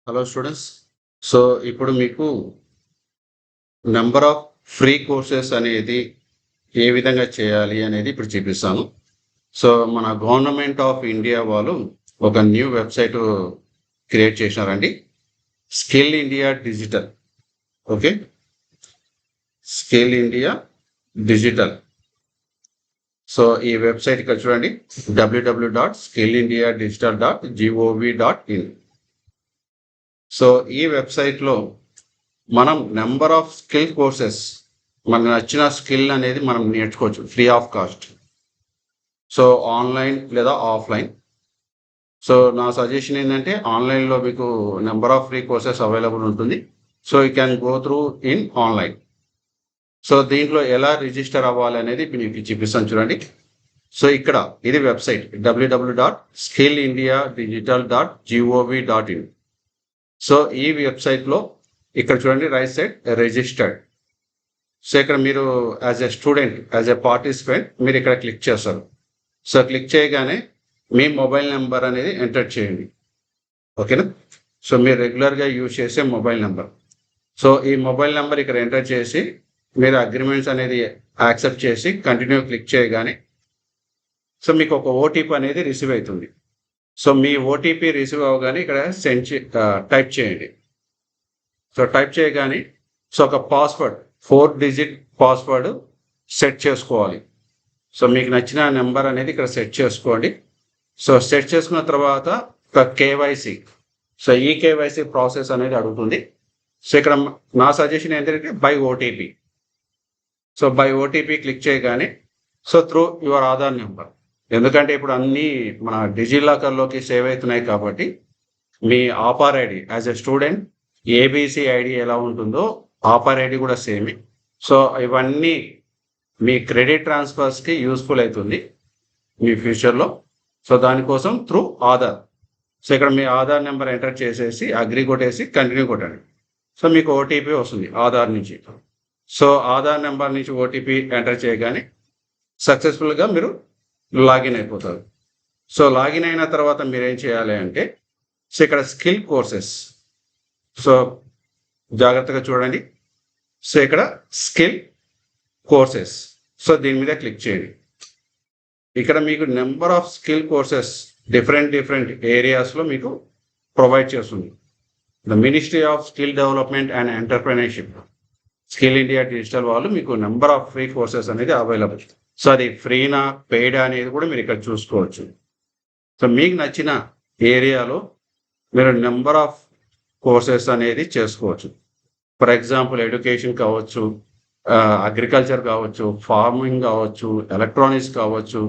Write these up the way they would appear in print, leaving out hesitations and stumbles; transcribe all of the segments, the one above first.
Hello students. So ఇప్పుడు మీకు number of free courses అనేది ఏ విధంగా చేయాలి అనేది ఇప్పుడు చూపిస్తాను. సో మన గవర్నమెంట్ ఆఫ్ ఇండియా వాళ్ళు ఒక న్యూ వెబ్సైట్ క్రియేట్ చేసినారండి. Skill India digital. Okay, skill India digital. So ఈ వెబ్సైట్ ఇక్కడ చూడండి, www.skillindiadigital.gov.in. సో ఈ వెబ్సైట్లో మనం నెంబర్ ఆఫ్ స్కిల్ కోర్సెస్, మనకు నచ్చిన స్కిల్ అనేది మనం నేర్చుకోవచ్చు free of cost. So online లేదా ఆఫ్లైన్. సో నా సజెషన్ ఏంటంటే ఆన్లైన్లో మీకు number of free courses available ఉంటుంది. So you can go through in ఆన్లైన్. సో దీంట్లో ఎలా రిజిస్టర్ అవ్వాలి అనేది మీకు చూపిస్తాను చూడండి. సో ఇక్కడ ఇది వెబ్సైట్ www.skillindiadigital.gov.in. సో ఈ వెబ్సైట్లో ఇక్కడ చూడండి, రైట్ సైడ్ రిజిస్టర్డ్. సో ఇక్కడ మీరు as a student, as a participant మీరు ఇక్కడ క్లిక్ చేస్తారు. సో క్లిక్ చేయగానే మీ మొబైల్ నెంబర్ అనేది ఎంటర్ చేయండి. ఓకేనా? సో మీరు రెగ్యులర్గా యూజ్ చేసే మొబైల్ నెంబర్. సో ఈ మొబైల్ నెంబర్ ఇక్కడ ఎంటర్ చేసి మీరు అగ్రిమెంట్స్ అనేది యాక్సెప్ట్ చేసి కంటిన్యూ క్లిక్ చేయగానే సో మీకు ఒక ఓటీపీ అనేది రిసీవ్ అవుతుంది. సో మీ ఓటీపీ రిసీవ్ అవ్వగానే ఇక్కడ టైప్ చేయండి. సో టైప్ చేయగానే సో ఒక పాస్వర్డ్ 4 డిజిట్ పాస్వర్డ్ సెట్ చేసుకోవాలి. సో మీకు నచ్చిన నెంబర్ అనేది ఇక్కడ సెట్ చేసుకోండి. సో సెట్ చేసుకున్న తర్వాత ఒక కేవైసీ, సో ఈ కేవైసీ ప్రాసెస్ అనేది అడుగుతుంది. సో ఇక్కడ నా సజెషన్ ఏంటంటే by OTP. So by OTP click చేయగానే so through your Aadhaar number, ఎందుకంటే ఇప్పుడు అన్నీ మన డిజిలాకర్లోకి సేవ్ అవుతున్నాయి కాబట్టి మీ APAAR ID as a student ABC ID ఎలా ఉంటుందో ఆపార్ ఐడి కూడా సేమ్. సో ఇవన్నీ మీ క్రెడిట్ ట్రాన్స్ఫర్స్కి యూస్ఫుల్ అవుతుంది మీ ఫ్యూచర్లో. సో దానికోసం త్రూ ఆధార్. సో ఇక్కడ మీ ఆధార్ నెంబర్ ఎంటర్ చేసేసి అగ్రి కొట్టేసి కంటిన్యూ కొట్టండి. సో మీకు ఓటీపీ వస్తుంది ఆధార్ నుంచి. సో ఆధార్ నెంబర్ నుంచి ఓటీపీ ఎంటర్ చేయగానే సక్సెస్ఫుల్గా మీరు లాగిన్ అయిపోతారు. సో లాగిన్ అయిన తర్వాత మీరు ఏం చేయాలి అంటే సో ఇక్కడ స్కిల్ కోర్సెస్, సో జాగ్రత్తగా చూడండి. సో ఇక్కడ స్కిల్ కోర్సెస్, సో దీని మీద క్లిక్ చేయండి. ఇక్కడ మీకు number of skill courses different ఏరియాస్లో మీకు ప్రొవైడ్ చేస్తుంది. The ministry of skill development and entrepreneurship, skill India digital వాళ్ళు మీకు నెంబర్ ఆఫ్ ఫ్రీ కోర్సెస్ అనేది అవైలబుల్. సో అది ఫ్రీనా పెయిడా అనేది కూడా మీరు ఇక్కడ చూసుకోవచ్చు. సో మీకు నచ్చిన ఏరియాలో మీరు నెంబర్ ఆఫ్ కోర్సెస్ అనేది చేసుకోవచ్చు. ఫర్ ఎగ్జాంపుల్ ఎడ్యుకేషన్ కావచ్చు, అగ్రికల్చర్ కావచ్చు, ఫార్మింగ్ కావచ్చు, ఎలక్ట్రానిక్స్ కావచ్చు,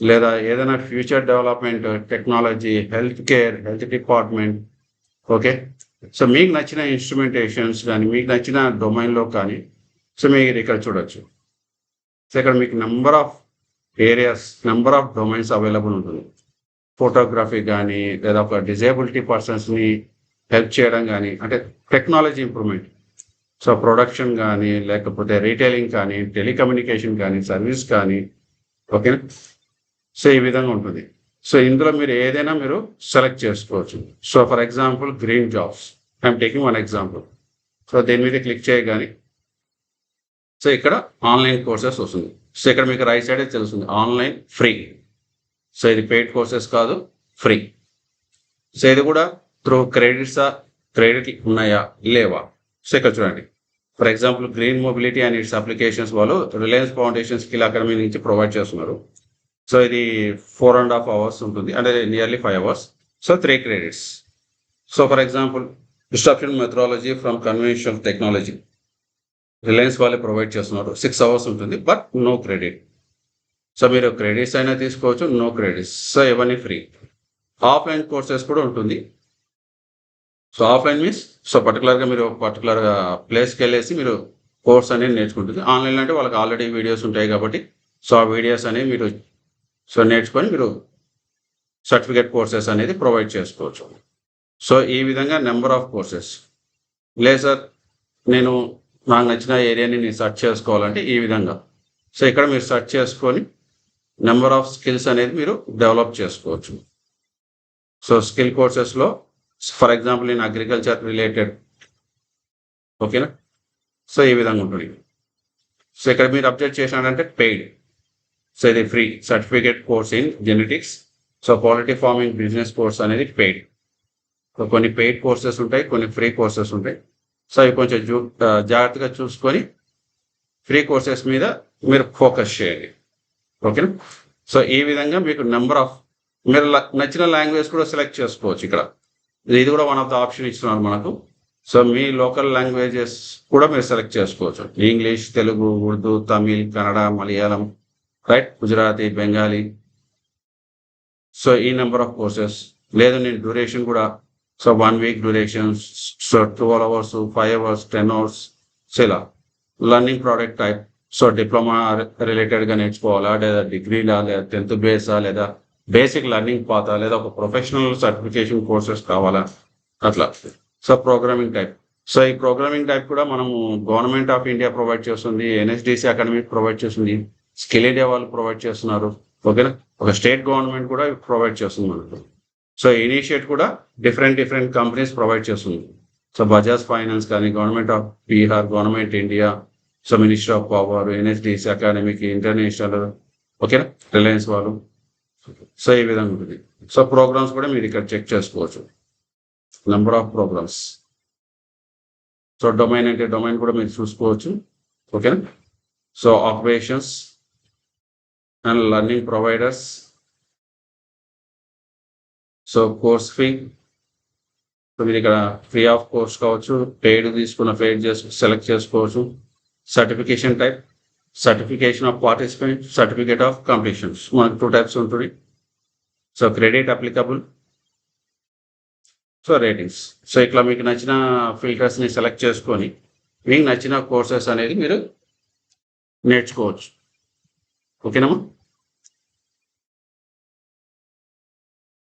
లేదా ఏదైనా future development, technology, health care, health department. Okay, so మీకు నచ్చిన ఇన్స్ట్రుమెంటేషన్స్ కానీ మీకు నచ్చిన డొమైన్లో కానీ సో మీరు ఇక్కడ చూడొచ్చు. సో ఇక్కడ మీకు number of areas, number of domains available ఉంటుంది. ఫోటోగ్రఫీ కానీ, లేదా ఒక డిజేబిలిటీ పర్సన్స్ని హెల్ప్ చేయడం కానీ, అంటే టెక్నాలజీ ఇంప్రూవ్మెంట్. సో ప్రొడక్షన్ కానీ, లేకపోతే రీటైలింగ్ కానీ, టెలికమ్యూనికేషన్ కానీ, సర్వీస్ కానీ. ఓకేనా? సో ఈ విధంగా ఉంటుంది. సో ఇందులో మీరు ఏదైనా మీరు సెలెక్ట్ చేసుకోవచ్చు. So for example green jobs, I'm taking one example. So దీని మీద క్లిక్ చేయగానే సో ఇక్కడ ఆన్లైన్ కోర్సెస్ వస్తుంది. సో ఇక్కడ మీకు రైట్ సైడ్ తెలుస్తుంది ఆన్లైన్ ఫ్రీ. సో ఇది పెయిడ్ కోర్సెస్ కాదు, ఫ్రీ. సో ఇది కూడా త్రూ క్రెడిట్ ఉన్నాయా లేవా. సో ఇక్కడ చూడండి, for example green mobility and its applications వాళ్ళు రిలయన్స్ ఫౌండేషన్ స్కిల్ అకాడమీ నుంచి ప్రొవైడ్ చేస్తున్నారు. సో ఇది 4.5 hours ఉంటుంది, అంటే nearly 5 hours. So 3 credits. So for example disruption methodology from conventional technology, Reliance వాళ్ళే ప్రొవైడ్ చేస్తున్నారు, 6 hours ఉంటుంది, బట్ నో క్రెడిట్. సో మీరు క్రెడిట్స్ అయినా తీసుకోవచ్చు, నో క్రెడిట్స్. సో ఇవన్నీ ఫ్రీ. ఆఫ్లైన్ కోర్సెస్ కూడా ఉంటుంది. సో ఆఫ్లైన్ మీన్స్ సో పర్టికులర్గా మీరు పర్టికులర్గా ప్లేస్కి వెళ్ళేసి మీరు కోర్స్ అనేది నేర్చుకుంటుంది. ఆన్లైన్ అంటే వాళ్ళకి ఆల్రెడీ వీడియోస్ ఉంటాయి కాబట్టి సో ఆ వీడియోస్ అనేవి మీరు సో నేర్చుకొని మీరు సర్టిఫికేట్ కోర్సెస్ అనేది ప్రొవైడ్ చేసుకోవచ్చు. సో ఈ విధంగా నెంబర్ ఆఫ్ కోర్సెస్. లేదు సార్, నేను నాకు నచ్చిన ఏరియాని నేను సెర్చ్ చేసుకోవాలంటే ఈ విధంగా. సో ఇక్కడ మీరు సెర్చ్ చేసుకొని నెంబర్ ఆఫ్ స్కిల్స్ అనేది మీరు డెవలప్ చేసుకోవచ్చు. సో స్కిల్ కోర్సెస్లో for example in agriculture related, ఓకేనా. సో ఈ విధంగా ఉంటుంది. సో ఇక్కడ మీరు అబ్జెక్ట్ చేసినారంటే పెయిడ్. సో ఇది free certificate course in genetics. So quality farming business course అనేది పెయిడ్. సో కొన్ని పెయిడ్ కోర్సెస్ ఉంటాయి, కొన్ని ఫ్రీ కోర్సెస్ ఉంటాయి. సో అవి కొంచెం జాగ్రత్తగా చూసుకొని ఫ్రీ కోర్సెస్ మీద మీరు ఫోకస్ చేయండి, ఓకేనా. సో ఈ విధంగా మీకు నెంబర్ ఆఫ్ మీరు నచ్చిన లాంగ్వేజ్ కూడా సెలెక్ట్ చేసుకోవచ్చు. ఇక్కడ ఇది కూడా వన్ ఆఫ్ ద ఆప్షన్ ఇస్తున్నారు మనకు. సో మీ లోకల్ లాంగ్వేజెస్ కూడా మీరు సెలెక్ట్ చేసుకోవచ్చు. English, Telugu, Urdu, Tamil, Kannada, Malayalam, right, Gujarati, Bengali. So ఈ నెంబర్ ఆఫ్ కోర్సెస్. లేదు నేను డ్యూరేషన్ కూడా, so 1 week duration, so 12 hours, 5 hours, 10 hours. So ఇలా learning product type. So diploma రిలేటెడ్గా నేర్చుకోవాలా, లేదా డిగ్రీలా, లేదా 10th బేసా, లేదా బేసిక్ లర్నింగ్ పాతా, లేదా ఒక ప్రొఫెషనల్ సర్టిఫికేషన్ కోర్సెస్ కావాలా, అట్లా. So programming type. సో ఈ ప్రోగ్రామింగ్ టైప్ కూడా మనము గవర్నమెంట్ ఆఫ్ ఇండియా ప్రొవైడ్ చేస్తుంది, NSDC అకాడమీ ప్రొవైడ్ చేస్తుంది, స్కిల్ ఇండియా వాళ్ళు ప్రొవైడ్ చేస్తున్నారు, ఓకేనా. ఒక స్టేట్ గవర్నమెంట్ కూడా ప్రొవైడ్ చేస్తుంది మనకు. సో ఇనిషియేట్ కూడా డిఫరెంట్ కంపెనీస్ ప్రొవైడ్ చేస్తుంది. సో బజాజ్ ఫైనాన్స్ కానీ, government of Bihar, government India, so ministry of power, NSDC అకాడమీకి, ఇంటర్నేషనల్, ఓకేనా, రిలయన్స్ వాళ్ళు. సో ఈ విధంగా ఉంటుంది. సో ప్రోగ్రామ్స్ కూడా మీరు ఇక్కడ చెక్ చేసుకోవచ్చు, number of programmes. So domain అంటే డొమైన్ కూడా మీరు చూసుకోవచ్చు, ఓకేనా. So operations and learning providers. So course fee. So మీరు ఇక్కడ ఫ్రీ ఆఫ్ కోర్స్ కావచ్చు, పెయిడ్ తీసుకున్న పెయిడ్ సెలెక్ట్ చేసుకోవచ్చు. Certification type, certification of participant, certificate of completions, మనకు 2 టైప్స్ ఉంటుంది. So credit applicable, so ratings. So ఇట్లా మీకు నచ్చిన ఫిల్టర్స్ని సెలెక్ట్ చేసుకొని మీకు నచ్చిన కోర్సెస్ అనేది మీరు నేర్చుకోవచ్చు, ఓకేనమ్మా.